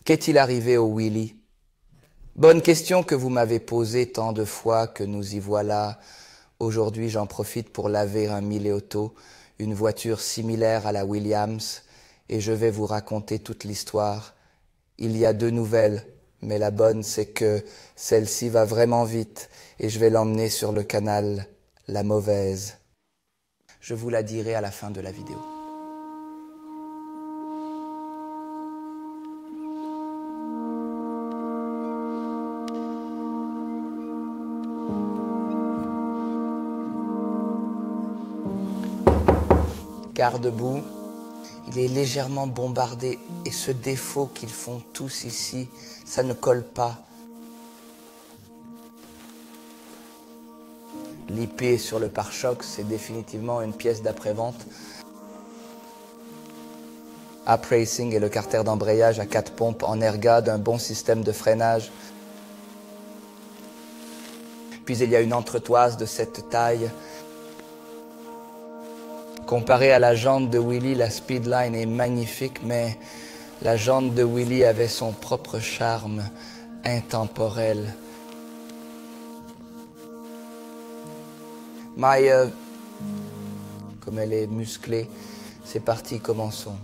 Qu'est-il arrivé au Willy? Bonne question que vous m'avez posée tant de fois que nous y voilà. Aujourd'hui, j'en profite pour laver un Mille Auto, une voiture similaire à la Williams, et je vais vous raconter toute l'histoire. Il y a deux nouvelles, mais la bonne, c'est que celle-ci va vraiment vite, et je vais l'emmener sur le canal. La mauvaise, je vous la dirai à la fin de la vidéo. Garde-boue, il est légèrement bombardé et ce défaut qu'ils font tous ici, ça ne colle pas. L'IP sur le pare-choc, c'est définitivement une pièce d'après-vente. Up Racing et le carter d'embrayage à 4 pompes en erga d'un bon système de freinage. Puis il y a une entretoise de cette taille. Comparé à la jante de Willy, la Speedline est magnifique, mais la jante de Willy avait son propre charme intemporel. Maille, comme elle est musclée, c'est parti, commençons.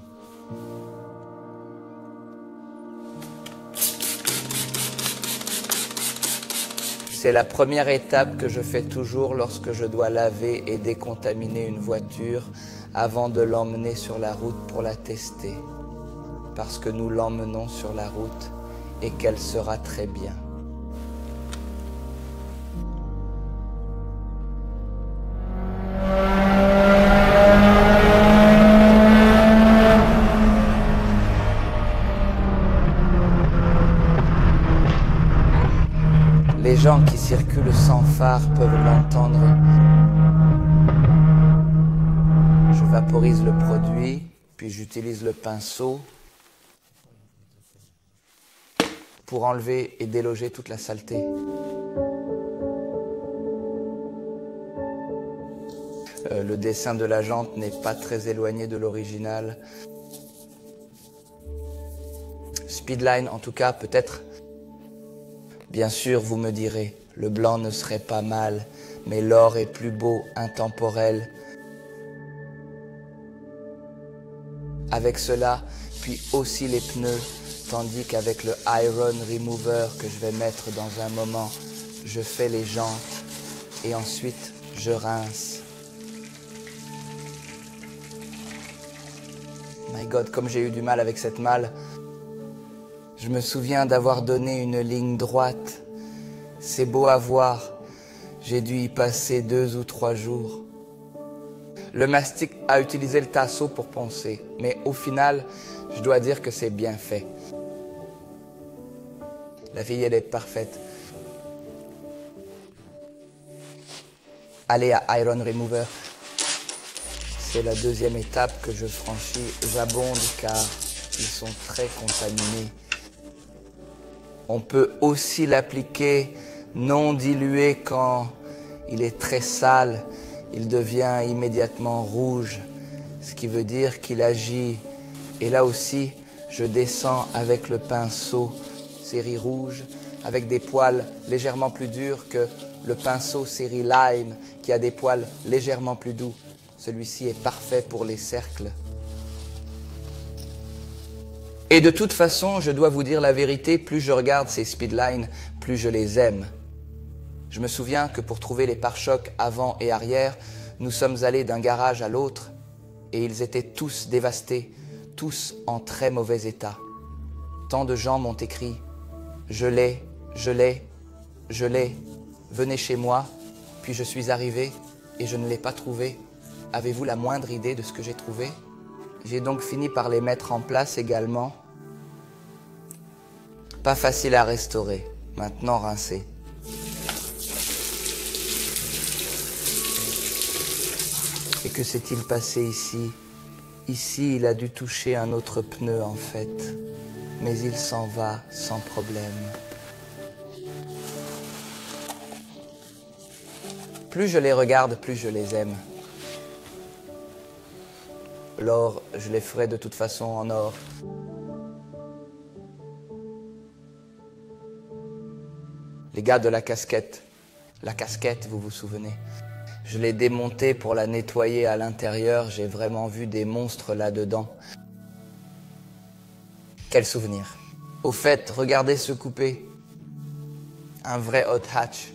C'est la première étape que je fais toujours lorsque je dois laver et décontaminer une voiture avant de l'emmener sur la route pour la tester. Parce que nous l'emmenons sur la route et qu'elle sera très bien. Les gens qui circulent sans phare peuvent l'entendre. Je vaporise le produit, puis j'utilise le pinceau pour enlever et déloger toute la saleté. Le dessin de la jante n'est pas très éloigné de l'original. Speedline, en tout cas, peut-être. Bien sûr, vous me direz, le blanc ne serait pas mal, mais l'or est plus beau, intemporel. Avec cela, puis aussi les pneus, tandis qu'avec le Iron Remover que je vais mettre dans un moment, je fais les jantes et ensuite je rince. My God, comme j'ai eu du mal avec cette malle. Je me souviens d'avoir donné une ligne droite. C'est beau à voir. J'ai dû y passer 2 ou 3 jours. Le mastic a utilisé le tasseau pour poncer, mais au final, je dois dire que c'est bien fait. La fille, elle est parfaite. Allez à Iron Remover. C'est la deuxième étape que je franchis. J'abonde car ils sont très contaminés. On peut aussi l'appliquer non dilué quand il est très sale. Il devient immédiatement rouge, ce qui veut dire qu'il agit. Et là aussi, je descends avec le pinceau série rouge, avec des poils légèrement plus durs que le pinceau série lime, qui a des poils légèrement plus doux. Celui-ci est parfait pour les cercles. Et de toute façon, je dois vous dire la vérité, plus je regarde ces Speedline, plus je les aime. Je me souviens que pour trouver les pare-chocs avant et arrière, nous sommes allés d'un garage à l'autre et ils étaient tous dévastés, tous en très mauvais état. Tant de gens m'ont écrit « Je l'ai, je l'ai, je l'ai, venez chez moi », puis je suis arrivé et je ne l'ai pas trouvé. Avez-vous la moindre idée de ce que j'ai trouvé ? J'ai donc fini par les mettre en place également. Pas facile à restaurer, maintenant rincé. Et que s'est-il passé ici? Ici, il a dû toucher un autre pneu en fait, mais il s'en va sans problème. Plus je les regarde, plus je les aime. L'or, je les ferai de toute façon en or. Les gars de la casquette. La casquette, vous vous souvenez? Je l'ai démontée pour la nettoyer à l'intérieur. J'ai vraiment vu des monstres là-dedans. Quel souvenir. Au fait, regardez ce coupé. Un vrai hot hatch.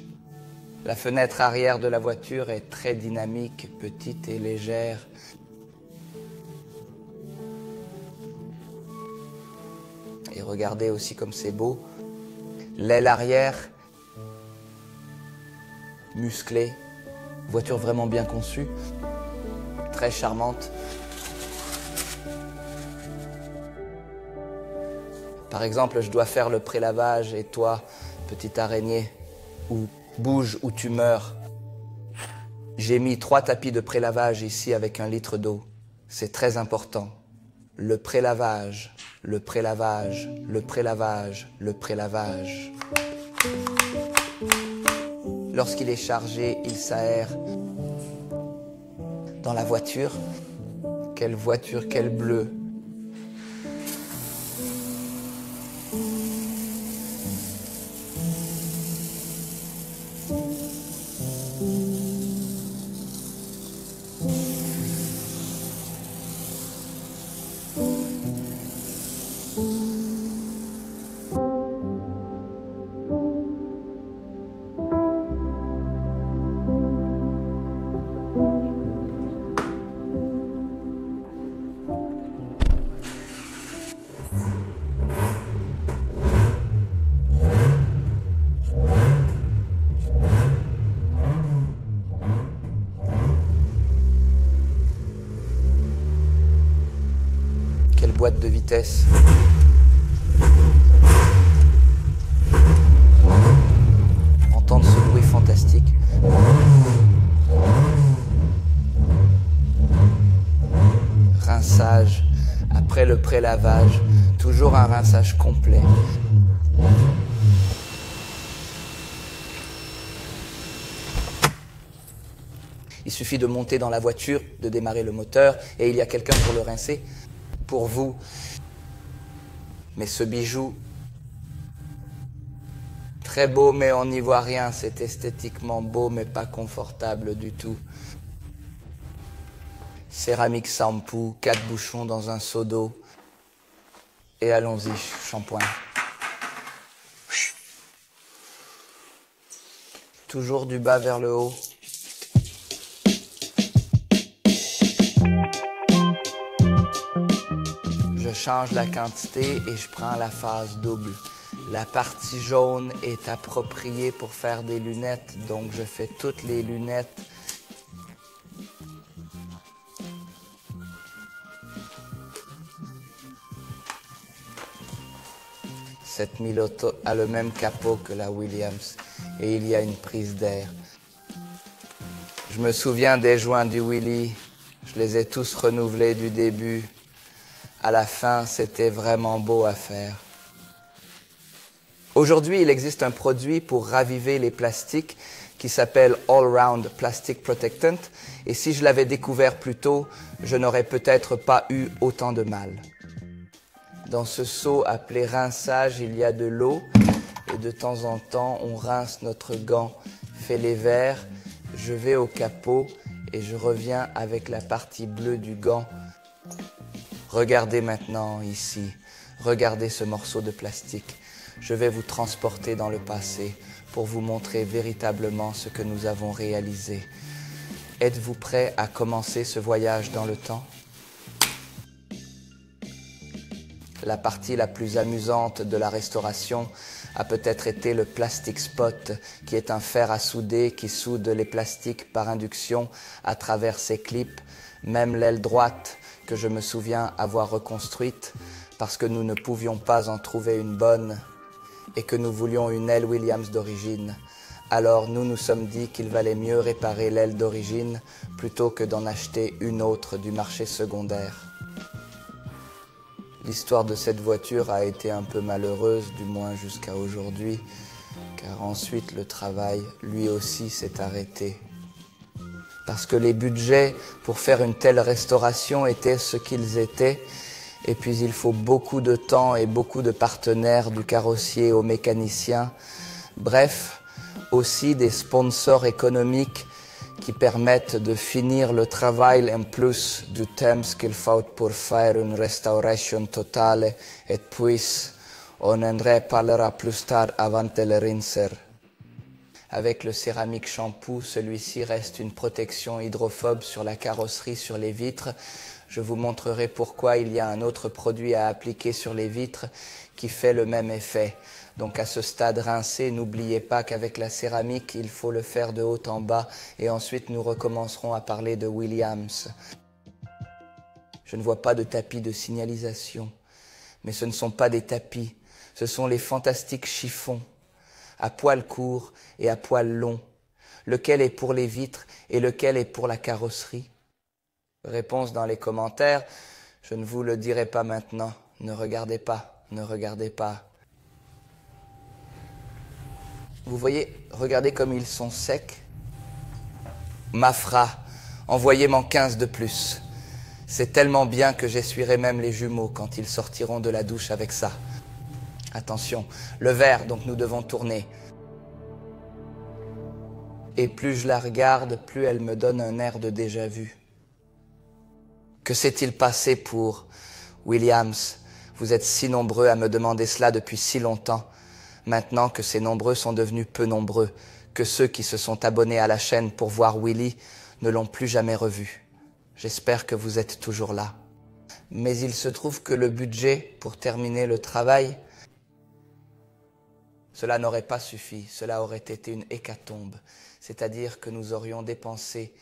La fenêtre arrière de la voiture est très dynamique, petite et légère. Et regardez aussi comme c'est beau. L'aile arrière, musclée. Voiture vraiment bien conçue. Très charmante. Par exemple, je dois faire le prélavage et toi, petite araignée, ou bouge ou tu meurs. J'ai mis 3 tapis de prélavage ici avec 1 litre d'eau. C'est très important. Le prélavage, le prélavage, le prélavage, le prélavage. Lorsqu'il est chargé, il s'aère dans la voiture. Quelle voiture, quel bleu. Boîte de vitesse. Entendre ce bruit fantastique. Rinçage. Après le prélavage, toujours un rinçage complet. Il suffit de monter dans la voiture, de démarrer le moteur et il y a quelqu'un pour le rincer. Pour vous. Mais ce bijou, très beau mais on n'y voit rien, c'est esthétiquement beau mais pas confortable du tout. Céramique shampoo, 4 bouchons dans un seau d'eau. Et allons-y, shampoing. Toujours du bas vers le haut. Je change la quantité et je prends la phase double. La partie jaune est appropriée pour faire des lunettes, donc je fais toutes les lunettes. Cette 1000 Auto a le même capot que la Williams et il y a une prise d'air. Je me souviens des joints du Willy, je les ai tous renouvelés du début. À la fin, c'était vraiment beau à faire. Aujourd'hui, il existe un produit pour raviver les plastiques qui s'appelle All Round Plastic Protectant. Et si je l'avais découvert plus tôt, je n'aurais peut-être pas eu autant de mal. Dans ce seau appelé rinçage, il y a de l'eau. Et de temps en temps, on rince notre gant, fait les verres. Je vais au capot et je reviens avec la partie bleue du gant. Regardez maintenant ici, regardez ce morceau de plastique. Je vais vous transporter dans le passé pour vous montrer véritablement ce que nous avons réalisé. Êtes-vous prêts à commencer ce voyage dans le temps? La partie la plus amusante de la restauration a peut-être été le plastic spot, qui est un fer à souder qui soude les plastiques par induction à travers ses clips, même l'aile droite que je me souviens avoir reconstruite parce que nous ne pouvions pas en trouver une bonne et que nous voulions une aile Williams d'origine. Alors nous nous sommes dit qu'il valait mieux réparer l'aile d'origine plutôt que d'en acheter une autre du marché secondaire. L'histoire de cette voiture a été un peu malheureuse, du moins jusqu'à aujourd'hui, car ensuite le travail, lui aussi, s'est arrêté. Parce que les budgets pour faire une telle restauration étaient ce qu'ils étaient, et puis il faut beaucoup de temps et beaucoup de partenaires, du carrossier au mécanicien, Bref, aussi des sponsors économiques qui permettent de finir le travail en plus du temps qu'il faut pour faire une restauration totale et puis on en reparlera plus tard avant de le rincer. Avec le céramique shampoo, celui-ci reste une protection hydrophobe sur la carrosserie, sur les vitres. Je vous montrerai pourquoi il y a un autre produit à appliquer sur les vitres qui fait le même effet. Donc à ce stade rincé, n'oubliez pas qu'avec la céramique, il faut le faire de haut en bas et ensuite nous recommencerons à parler de Williams. Je ne vois pas de tapis de signalisation, mais ce ne sont pas des tapis, ce sont les fantastiques chiffons, à poils courts et à poils longs, lequel est pour les vitres et lequel est pour la carrosserie. Réponse dans les commentaires, je ne vous le dirai pas maintenant, ne regardez pas, ne regardez pas. Vous voyez, regardez comme ils sont secs. Mafra, envoyez-m'en 15 de plus. C'est tellement bien que j'essuierai même les jumeaux quand ils sortiront de la douche avec ça. Attention, le verre, donc nous devons tourner. Et plus je la regarde, plus elle me donne un air de déjà-vu. Que s'est-il passé pour Williams? Vous êtes si nombreux à me demander cela depuis si longtemps. Maintenant que ces nombreux sont devenus peu nombreux, que ceux qui se sont abonnés à la chaîne pour voir Willy ne l'ont plus jamais revu. J'espère que vous êtes toujours là. Mais il se trouve que le budget pour terminer le travail, cela n'aurait pas suffi, cela aurait été une hécatombe. C'est-à-dire que nous aurions dépensé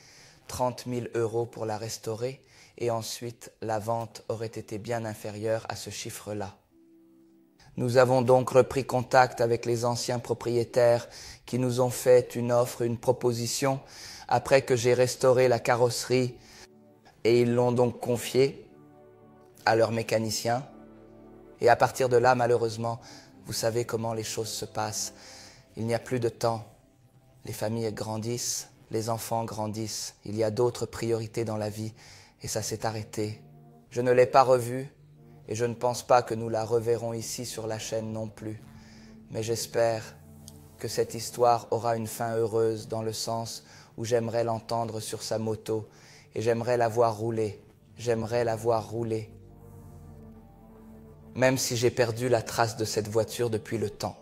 30 000 € pour la restaurer et ensuite la vente aurait été bien inférieure à ce chiffre-là. Nous avons donc repris contact avec les anciens propriétaires qui nous ont fait une offre, une proposition, après que j'ai restauré la carrosserie et ils l'ont donc confiée à leur mécanicien. Et à partir de là, malheureusement, vous savez comment les choses se passent. Il n'y a plus de temps. Les familles grandissent, les enfants grandissent. Il y a d'autres priorités dans la vie et ça s'est arrêté. Je ne l'ai pas revue. Et je ne pense pas que nous la reverrons ici sur la chaîne non plus. Mais j'espère que cette histoire aura une fin heureuse dans le sens où j'aimerais l'entendre sur sa moto et j'aimerais la voir rouler. J'aimerais la voir rouler. Même si j'ai perdu la trace de cette voiture depuis le temps.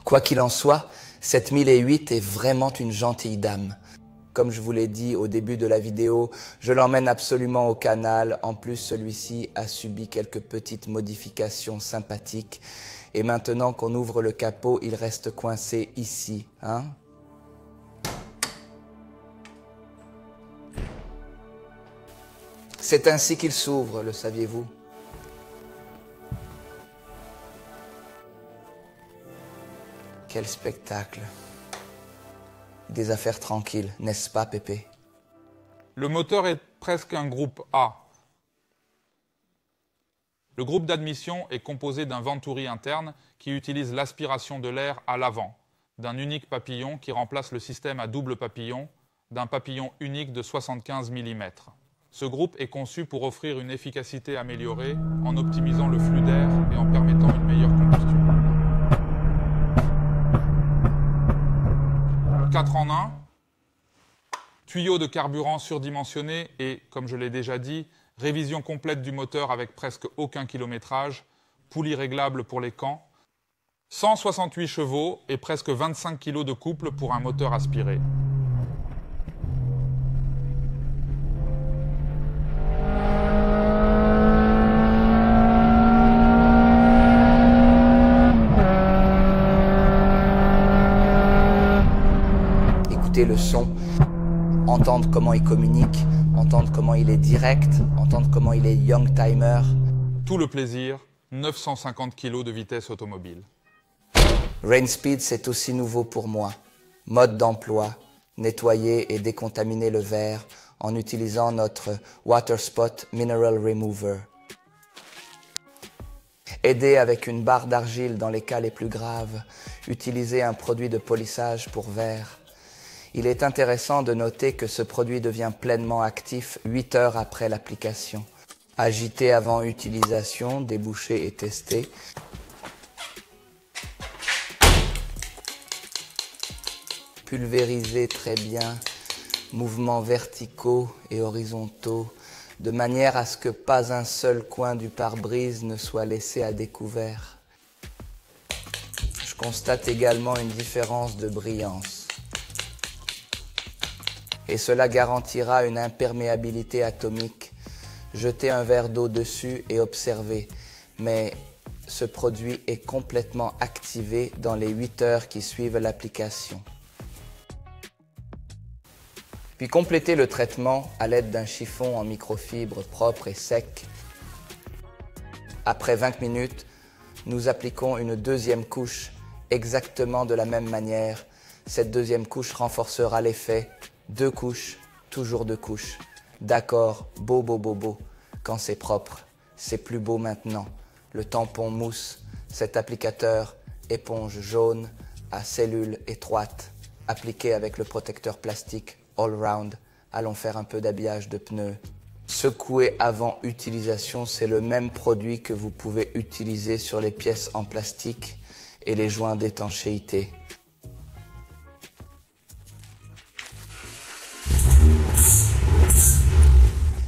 Quoi qu'il en soit, 7008 est vraiment une gentille dame. Comme je vous l'ai dit au début de la vidéo, je l'emmène absolument au canal. En plus, celui-ci a subi quelques petites modifications sympathiques. Et maintenant qu'on ouvre le capot, il reste coincé ici, hein? C'est ainsi qu'il s'ouvre, le saviez-vous? Quel spectacle! Des affaires tranquilles, n'est-ce pas, Pépé? Le moteur est presque un groupe A. Le groupe d'admission est composé d'un venturi interne qui utilise l'aspiration de l'air à l'avant, d'un unique papillon qui remplace le système à double papillon, d'un papillon unique de 75 mm. Ce groupe est conçu pour offrir une efficacité améliorée en optimisant le flux d'air et en permettant une meilleure combustion. 4 en 1, tuyau de carburant surdimensionné et, comme je l'ai déjà dit, révision complète du moteur avec presque aucun kilométrage, poulie réglable pour les camps, 168 chevaux et presque 25 kg de couple pour un moteur aspiré. Le son, entendre comment il communique, entendre comment il est direct, entendre comment il est young timer. Tout le plaisir, 950 kg de vitesse automobile. Rainspeed, c'est aussi nouveau pour moi. Mode d'emploi, nettoyer et décontaminer le verre en utilisant notre Waterspot Mineral Remover. Aider avec une barre d'argile dans les cas les plus graves, utiliser un produit de polissage pour verre. Il est intéressant de noter que ce produit devient pleinement actif 8 heures après l'application. Agiter avant utilisation, déboucher et tester. pulvériser très bien, mouvements verticaux et horizontaux, de manière à ce que pas un seul coin du pare-brise ne soit laissé à découvert. Je constate également une différence de brillance. Et cela garantira une imperméabilité atomique. Jetez un verre d'eau dessus et observez. Mais ce produit est complètement activé dans les 8 heures qui suivent l'application. Puis complétez le traitement à l'aide d'un chiffon en microfibre propre et sec. Après 20 minutes, nous appliquons une deuxième couche exactement de la même manière. Cette deuxième couche renforcera l'effet. 2 couches, toujours 2 couches. D'accord, beau, beau, beau, beau. Quand c'est propre, c'est plus beau maintenant. Le tampon mousse, cet applicateur éponge jaune à cellules étroites, appliqué avec le protecteur plastique All Round. Allons faire un peu d'habillage de pneus. Secouer avant utilisation, c'est le même produit que vous pouvez utiliser sur les pièces en plastique et les joints d'étanchéité.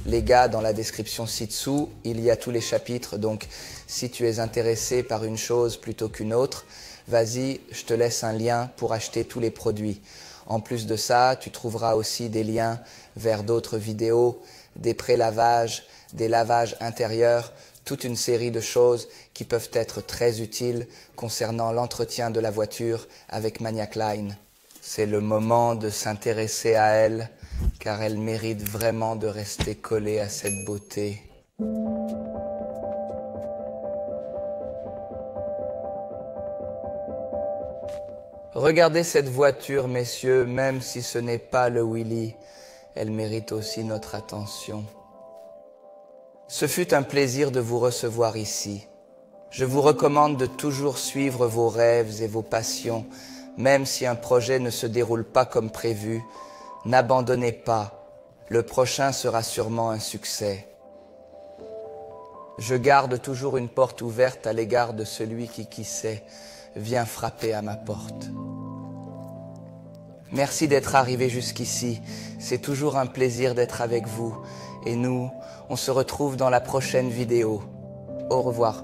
Les gars, dans la description ci-dessous, il y a tous les chapitres, donc si tu es intéressé par une chose plutôt qu'une autre, vas-y, je te laisse un lien pour acheter tous les produits. En plus de ça, tu trouveras aussi des liens vers d'autres vidéos, des pré-lavages, des lavages intérieurs, toute une série de choses qui peuvent être très utiles concernant l'entretien de la voiture avec Maniac Line. C'est le moment de s'intéresser à elle, car elle mérite vraiment de rester collée à cette beauté. Regardez cette voiture, messieurs, même si ce n'est pas le Willy, elle mérite aussi notre attention. Ce fut un plaisir de vous recevoir ici. Je vous recommande de toujours suivre vos rêves et vos passions, même si un projet ne se déroule pas comme prévu. N'abandonnez pas, le prochain sera sûrement un succès. Je garde toujours une porte ouverte à l'égard de celui qui sait, vient frapper à ma porte. Merci d'être arrivé jusqu'ici, c'est toujours un plaisir d'être avec vous. Et nous, on se retrouve dans la prochaine vidéo. Au revoir.